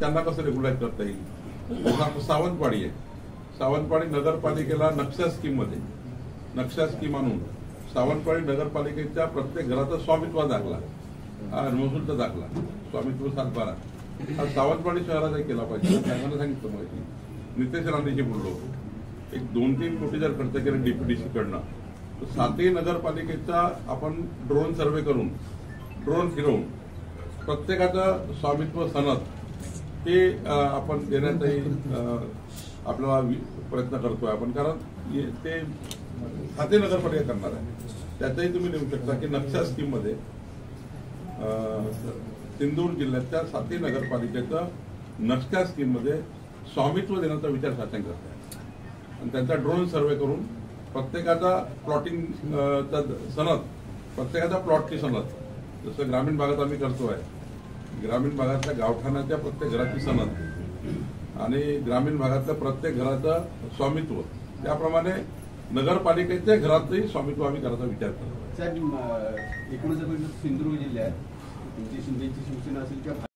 त्यांना कसं रेग्युलाइज करता येईल। सावंतवाडी आहे, सावंतवाडी नगरपालिकेला नक्षा स्कीम आणून सावंतवाडी नगरपालिकेच्या प्रत्येक घराचा स्वामित्व दाखला, महसूलचा दाखला, स्वामित्व 7/12 हा सावंतवाडी शहराचा केला पाहिजे। त्यांना सांगितलं माहिती नितेश राणेशी बोललो, एक 2-3 कोटी जर खर्च केले डीपीडीसी कडनं तर 7ही नगरपालिकेचा आपण ड्रोन सर्वे करून ड्रोन फिरवून प्रत्येकाचं स्वामित्व सनद हे आपण देण्याचाही आपल्याला प्रयत्न करतोय आपण, कारण ते 7ही नगरपालिका करणार आहे। त्याचाही तुम्ही लिहू शकता की नक्षा स्कीम मध्ये सिंधुदुर्ग जिल्ह्याच्या 7ही नगरपालिकेचं नक्षा स्कीम मध्ये स्वामित्व देण्याचा विचार शासन करत आहे आणि त्यांचा ड्रोन सर्वे करून प्रत्येकाचा प्लॉटिंगचा सनद, प्रत्येकाचा प्लॉटची सनद, जसं ग्रामीण भागात आम्ही करतोय, ग्रामीण भागातल्या गावठाणाच्या प्रत्येक घराची सनद आणि ग्रामीण भागातल्या प्रत्येक घराचं स्वामित्व, त्याप्रमाणे नगरपालिकेच्या घरातही स्वामित्व आम्ही करायचा विचार करतो। साहेब, एकूणच सिंधुदुर्ग जिल्ह्यात तुमची शिंदेची शिवसेना असेल किंवा